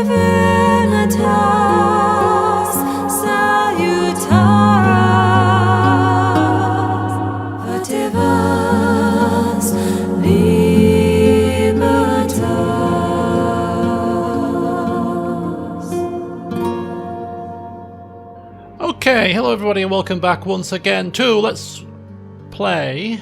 Divinitas salutaras, activas libertas. Okay, hello everybody and welcome back once again to Let's Play,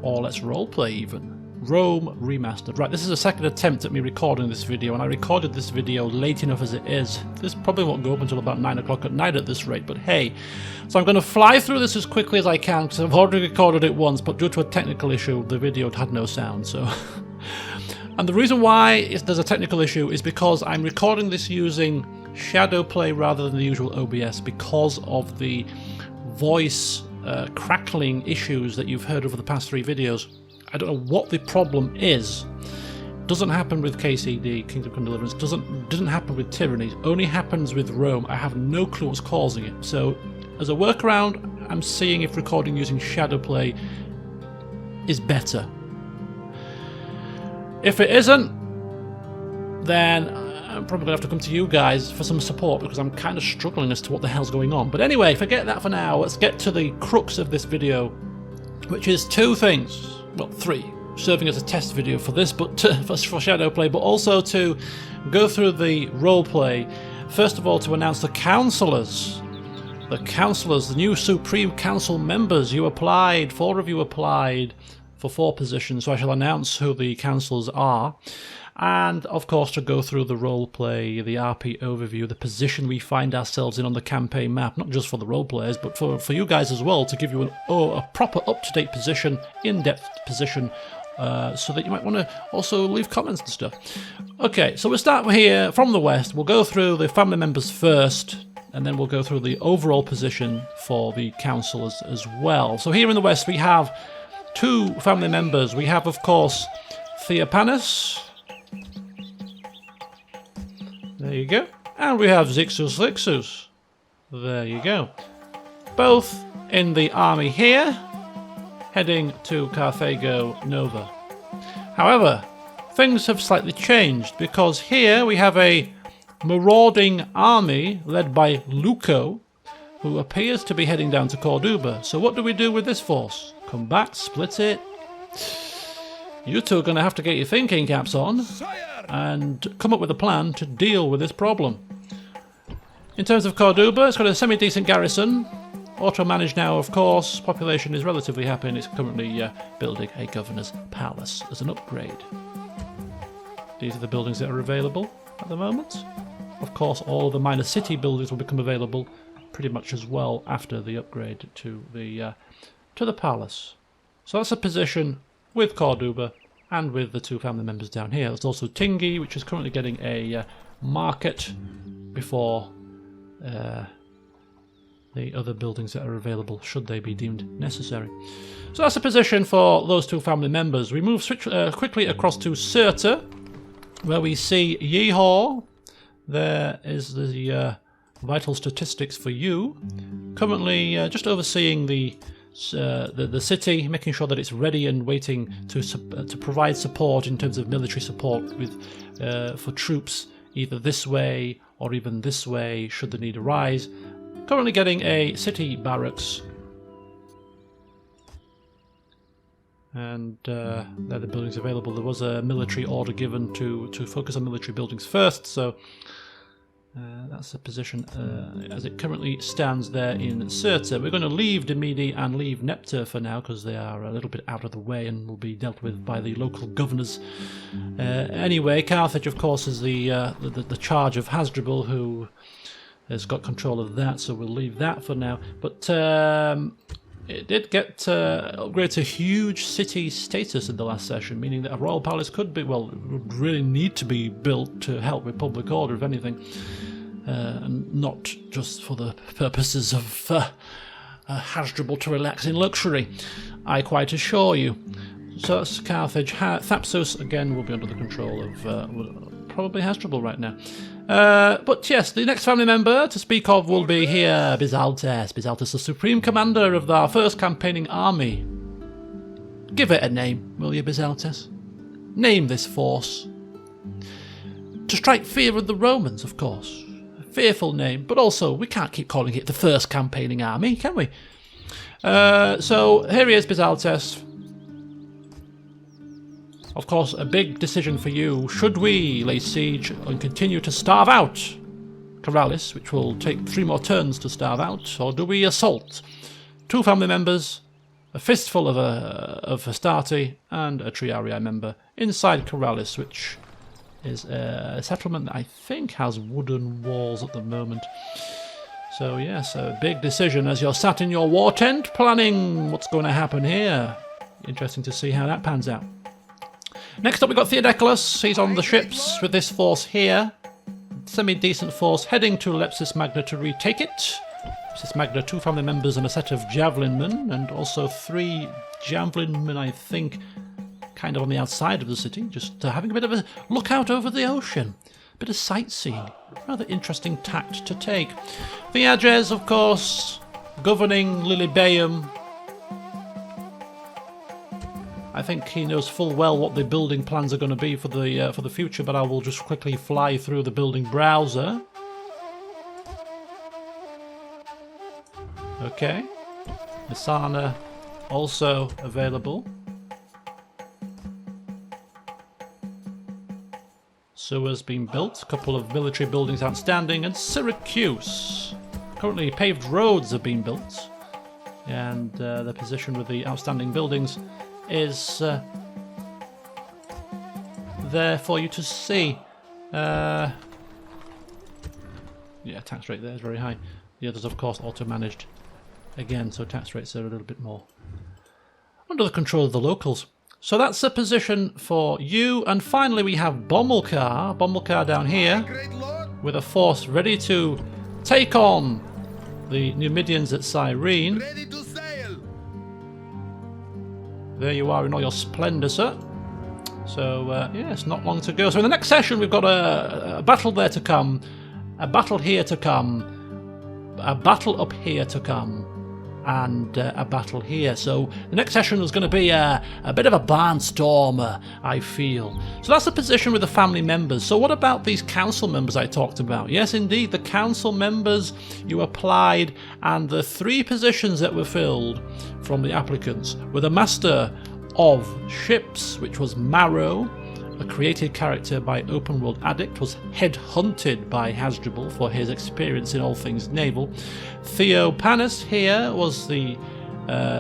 or Let's Roleplay even, Rome Remastered. Right, this is a second attempt at me recording this video, and I recorded this video late enough as it is. This probably won't go up until about 9 o'clock at night at this rate, but hey. So I'm going to fly through this as quickly as I can, because I've already recorded it once, but due to a technical issue, the video had no sound, so... And the reason why there's a technical issue is because I'm recording this using Shadowplay rather than the usual OBS, because of the voice crackling issues that you've heard over the past 3 videos. I don't know what the problem is. Doesn't happen with KCD, Kingdom Come Deliverance. Doesn't happen with Tyrannies. Only happens with Rome. I have no clue what's causing it. So, as a workaround, I'm seeing if recording using Shadowplay is better. If it isn't, then I'm probably going to have to come to you guys for some support, because I'm kind of struggling as to what the hell's going on. But anyway, forget that for now. Let's get to the crux of this video, which is 2 things. Well, 3. Serving as a test video for this, but for Shadowplay, but also to go through the roleplay. First of all, to announce the Councillors. The Councillors, the new Supreme Council members. You applied, 4 of you applied for 4 positions, so I shall announce who the Councillors are. And, of course, to go through the roleplay, the RP overview, the position we find ourselves in on the campaign map, not just for the roleplayers, but for you guys as well, to give you a proper up-to-date position, in-depth position, so that you might want to also leave comments and stuff. Okay, so we'll start here from the west. We'll go through the family members first, and then we'll go through the overall position for the councillors as well. So here in the west, we have 2 family members. We have, of course, Theopanis. There you go. And we have Zixus Lixus. There you go. Both in the army here, heading to Carthago Nova. However, things have slightly changed, because here we have a marauding army led by Luco, who appears to be heading down to Corduba. So what do we do with this force? Come back, split it? You two are going to have to get your thinking caps on and come up with a plan to deal with this problem. In terms of Corduba, it's got a semi-decent garrison. Auto-managed now, of course. Population is relatively happy, and it's currently building a governor's palace as an upgrade. These are the buildings that are available at the moment. Of course, all of the minor city buildings will become available pretty much as well after the upgrade to the palace. So that's a position with Corduba and with the 2 family members down here. There's also Tingi, which is currently getting a market before the other buildings that are available, should they be deemed necessary. So that's a position for those 2 family members. We move quickly across to Cirta, where we see Yeehaw. There is the vital statistics for you. Currently just overseeing the city, making sure that it's ready and waiting to provide support in terms of military support for troops either this way or even this way should the need arise. Currently getting a city barracks, and they're the buildings available. There was a military order given to focus on military buildings first, so that's the position as it currently stands there in Cirta. We're going to leave Demidi and leave Nepta for now, because they are a little bit out of the way and will be dealt with by the local governors. Anyway, Carthage, of course, is the charge of Hasdrubal, who has got control of that, so we'll leave that for now. But it did get upgraded to huge city status in the last session, meaning that a royal palace could be, well, would really need to be built to help with public order, if anything, and not just for the purposes of Hasdrubal to relax in luxury, I quite assure you. So that's Carthage. Thapsus, again, will be under the control of probably Hasdrubal right now. But yes, the next family member to speak of will be here, Bizaltes. Bizaltes, the supreme commander of our first campaigning army. Give it a name, will you, Bizaltes? Name this force. to strike fear of the Romans, of course. A fearful name, but also we can't keep calling it the first campaigning army, can we? So here he is, Bizaltes. Of course, a big decision for you. Should we lay siege and continue to starve out Corralis, which will take 3 more turns to starve out, or do we assault 2 family members, a fistful of Hastati, and a Triarii member inside Corralis, which is a settlement that I think has wooden walls at the moment. So yes, a big decision as you're sat in your war tent planning what's going to happen here. Interesting to see how that pans out. Next up we've got Theodecalus. He's on the ships with this force here. Semi-decent force heading to Lepsis Magna to retake it. Lepsis Magna, 2 family members and a set of javelinmen, and also 3 javelinmen, I think, kind of on the outside of the city, just having a bit of a look out over the ocean. A bit of sightseeing. Rather interesting tact to take. Theages, of course, governing Lilybaeum. I think he knows full well what the building plans are going to be for the future, but I will just quickly fly through the building browser. Okay. Misana also available. Sewers being built, a couple of military buildings outstanding, and Syracuse. Currently paved roads are being built, and the position with the outstanding buildings is there for you to see. Yeah, tax rate there is very high. The others, of course, auto-managed again, so tax rates are a little bit more under the control of the locals. So that's the position for you. And finally we have Bomilcar down here with a force ready to take on the Numidians at Cyrene. Ready to sail. There you are in all your splendour, sir. So, yes, not long to go. So in the next session we've got a battle there to come, a battle here to come, a battle up here to come, and a battle here. So the next session is going to be a bit of a barnstormer, I feel. So that's the position with the family members. So what about these council members I talked about? Yes, indeed, the council members you applied, and the 3 positions that were filled from the applicants were the Master of Ships, which was Marrow, a created character by Open World Addict, was headhunted by Hasdrubal for his experience in all things naval. Theopanis here was the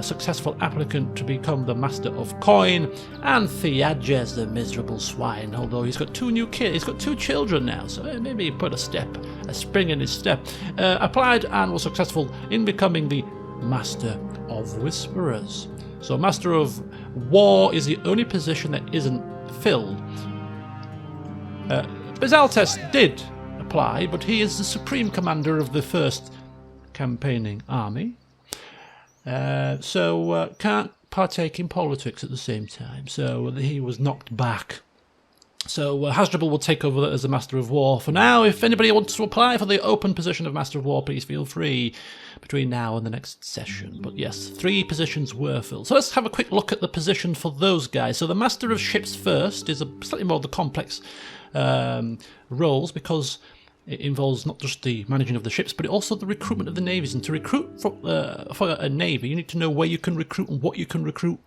successful applicant to become the Master of Coin, and Theages, the miserable swine, although he's got 2 new kids, he's got 2 children now, so maybe he put a spring in his step. Applied and was successful in becoming the Master of Whisperers. So Master of War is the only position that isn't filled. Bizaltes did apply, but he is the supreme commander of the first campaigning army, so can't partake in politics at the same time, so he was knocked back. So Hasdrubal will take over as the Master of War for now. If anybody wants to apply for the open position of Master of War, please feel free between now and the next session. But yes, 3 positions were filled. So let's have a quick look at the position for those guys. So the Master of Ships first is a slightly more of the complex roles, because it involves not just the managing of the ships, but also the recruitment of the navies. And to recruit for a navy, you need to know where you can recruit and what you can recruit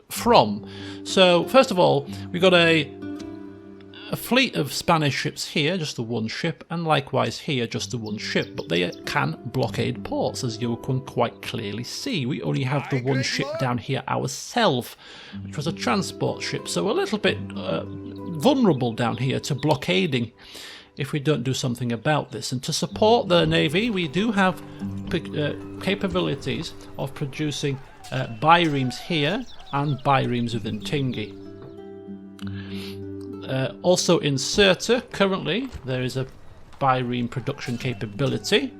from. So first of all, we've got a fleet of Spanish ships here, just the 1 ship, and likewise here, just the 1 ship, but they can blockade ports, as you can quite clearly see. We only have the 1 ship down here ourselves, which was a transport ship, so a little bit vulnerable down here to blockading if we don't do something about this. And to support the navy, we do have capabilities of producing biremes here and biremes within Tingi. Also in Cirta, currently, there is a bireme production capability.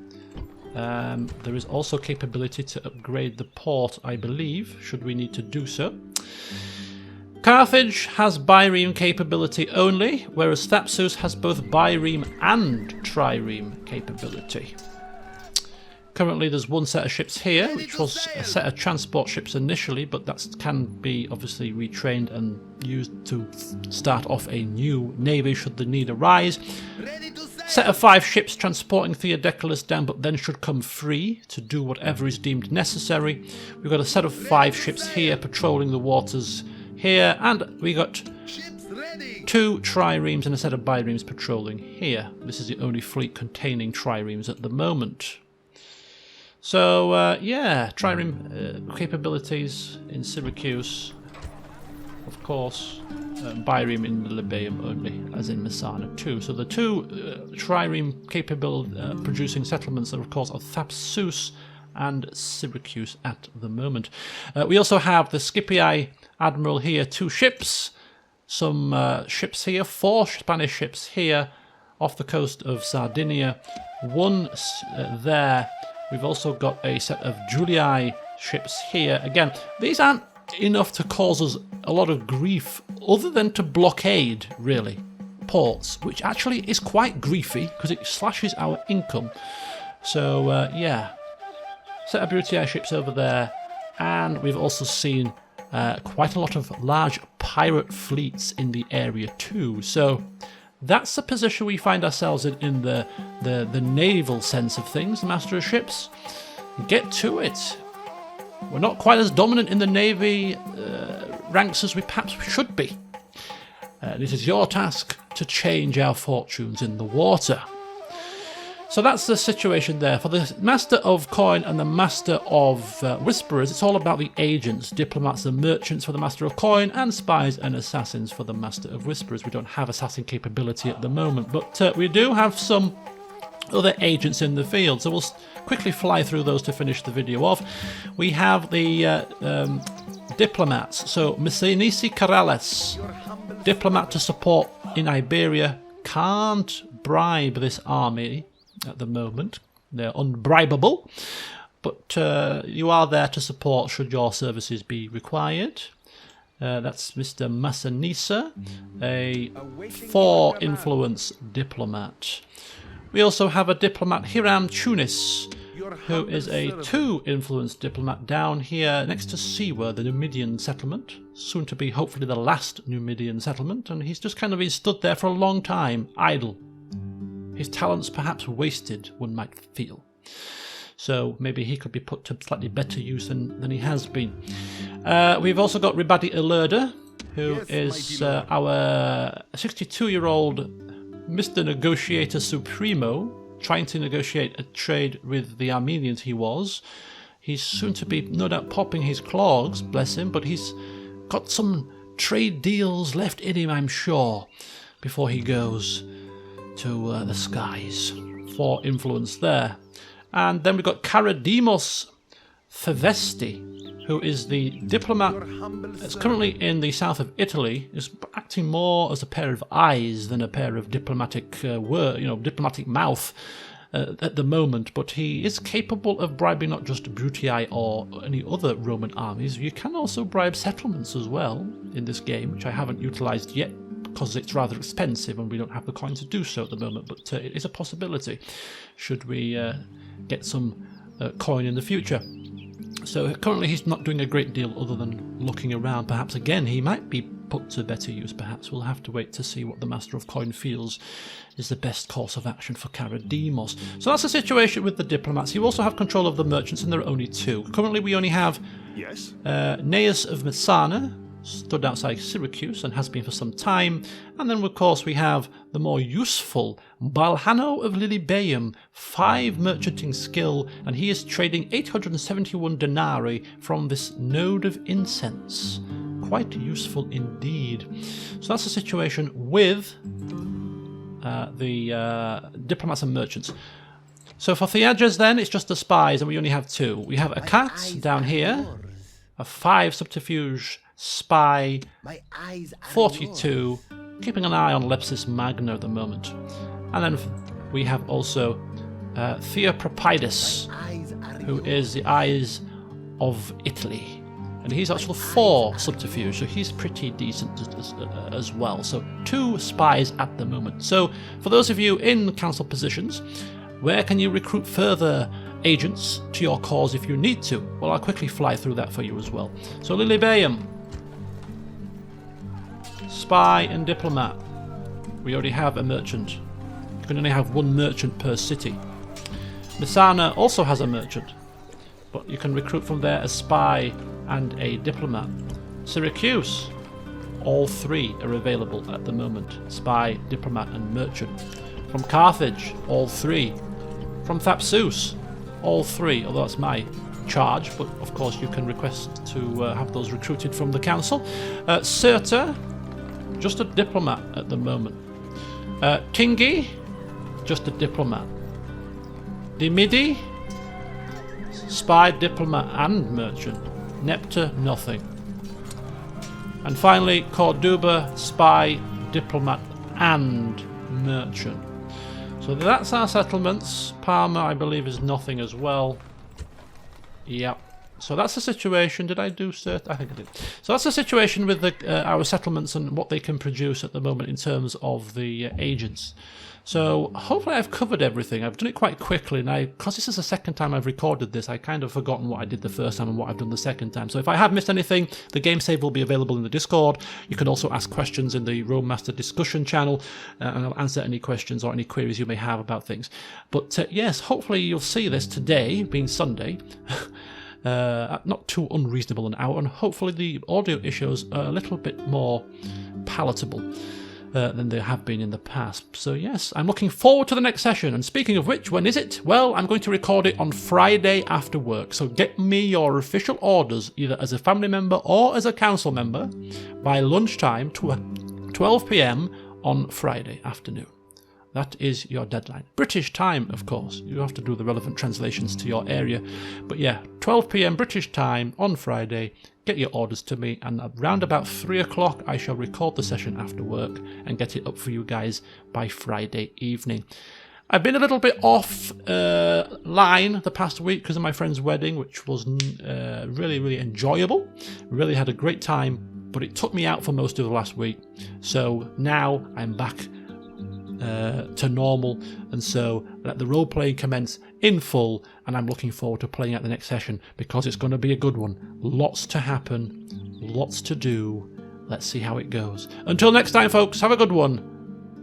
There is also capability to upgrade the port, I believe, should we need to do so. Carthage has bireme capability only, whereas Thapsus has both bireme and trireme capability. Currently there's one set of ships here, which was a set of transport ships initially, but that can be obviously retrained and used to start off a new navy should the need arise. Set of 5 ships transporting Theodecalus down, but then should come free to do whatever is deemed necessary. We've got a set of 5 ships here patrolling the waters here, and we got 2 triremes and a set of biremes patrolling here. This is the only fleet containing triremes at the moment. So, yeah, trireme capabilities in Syracuse, of course, bireme in the Libeum only, as in Messana too. So the 2 trireme capable producing settlements are, of course, are Thapsus and Syracuse at the moment. We also have the Scipii Admiral here, 2 ships, some ships here, 4 Spanish ships here off the coast of Sardinia, 1 there. We've also got a set of Julii ships here. Again, these aren't enough to cause us a lot of grief other than to blockade, really, ports, which actually is quite griefy because it slashes our income. So, yeah, set of Brutii ships over there, and we've also seen quite a lot of large pirate fleets in the area too. So that's the position we find ourselves in the naval sense of things, the Master of Ships. Get to it. We're not quite as dominant in the Navy ranks as we perhaps should be. It is your task to change our fortunes in the water. So that's the situation there. For the Master of Coin and the Master of Whisperers, it's all about the agents, diplomats and merchants for the Master of Coin, and spies and assassins for the Master of Whisperers. We don't have assassin capability at the moment, but we do have some other agents in the field, so we'll quickly fly through those to finish the video off. We have the diplomats. So Messinisi Corrales, diplomat to support in Iberia, can't bribe this army at the moment. They're unbribable, but you are there to support should your services be required. That's Mr. Massanissa, a 4 influence diplomat. We also have a diplomat, Hiram Tunis, who is a 2 influence diplomat down here next to Siwa, the Numidian settlement, soon to be hopefully the last Numidian settlement, and he's just kind of been stood there for a long time, idle. His talents perhaps wasted, one might feel. So maybe he could be put to slightly better use than he has been. We've also got Ribadi Ilerda, who is our 62-year-old Mr. Negotiator Supremo, trying to negotiate a trade with the Armenians he was. He's soon to be, no doubt, popping his clogs, bless him, but he's got some trade deals left in him, I'm sure, before he goes to the skies. 4 influence there. And then we've got Karadimos Favesti, who is the diplomat that's currently in the south of Italy, is acting more as a pair of eyes than a pair of diplomatic diplomatic mouth at the moment, but he is capable of bribing not just Brutii or any other Roman armies. You can also bribe settlements as well in this game, which I haven't utilised yet because it's rather expensive and we don't have the coin to do so at the moment, but it is a possibility should we get some coin in the future. So currently he's not doing a great deal other than looking around. Perhaps again he might be put to better use. Perhaps we'll have to wait to see what the Master of Coin feels is the best course of action for Karadimos. So that's the situation with the diplomats. You also have control of the merchants, and there are only 2. Currently we only have Neas of Messana, stood outside Syracuse and has been for some time, and then of course we have the more useful Balhano of Lilybaeum, 5 merchanting skill, and he is trading 871 denarii from this node of incense. Quite useful indeed. So that's the situation with the diplomats and merchants. So for Theages then, it's just the spies, and we only have 2. We have a cat down here, a 5 subterfuge spy, 42, keeping an eye on Lepsis Magna at the moment. And then we have also Theopropidas, who is the eyes of Italy. And he's actually 4 subterfuge, so he's pretty decent as well. So 2 spies at the moment. So for those of you in council positions, where can you recruit further agents to your cause if you need to. Well, I'll quickly fly through that for you as well. So Lily Bayham, spy and diplomat. We already have a merchant. You can only have one merchant per city. Messana also has a merchant, but you can recruit from there a spy and a diplomat. Syracuse, all three are available at the moment. Spy, diplomat and merchant. From Carthage, all three. From Thapsus, all three, although that's my charge, but of course you can request to have those recruited from the council. Cirta, just a diplomat at the moment. Tingi, just a diplomat. Dimidi, spy, diplomat and merchant. Nepta, nothing. And finally, Corduba, spy, diplomat and merchant. So that's our settlements. Parma, I believe, is nothing as well. Yep. So that's the situation. Did I do cert? I think I did. So that's the situation with our settlements and what they can produce at the moment in terms of the agents. So hopefully I've covered everything. I've done it quite quickly, and because this is the second time I've recorded this, I kind of forgotten what I did the first time and what I've done the second time. So if I have missed anything, the game save will be available in the Discord. You can also ask questions in the Remastered discussion channel, and I'll answer any questions or any queries you may have about things. But yes, hopefully you'll see this today, being Sunday. Not too unreasonable an hour, and hopefully the audio issues are a little bit more palatable than they have been in the past. So yes, I'm looking forward to the next session. And speaking of which, when is it? Well, I'm going to record it on Friday after work. So get me your official orders, either as a family member or as a council member, by lunchtime, 12 PM on Friday afternoon. That is your deadline. British time, of course. You have to do the relevant translations to your area. But yeah, 12 PM British time on Friday. Get your orders to me, and around about 3 o'clock I shall record the session after work and get it up for you guys by Friday evening. I've been a little bit off line the past week because of my friend's wedding, which was really, really enjoyable. Really had a great time, but it took me out for most of the last week. So now I'm back to normal, and so let the roleplay commence in full, and I'm looking forward to playing out the next session because it's going to be a good one. Lots to happen, lots to do. Let's see how it goes. Until next time, folks, have a good one,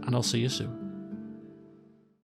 and I'll see you soon.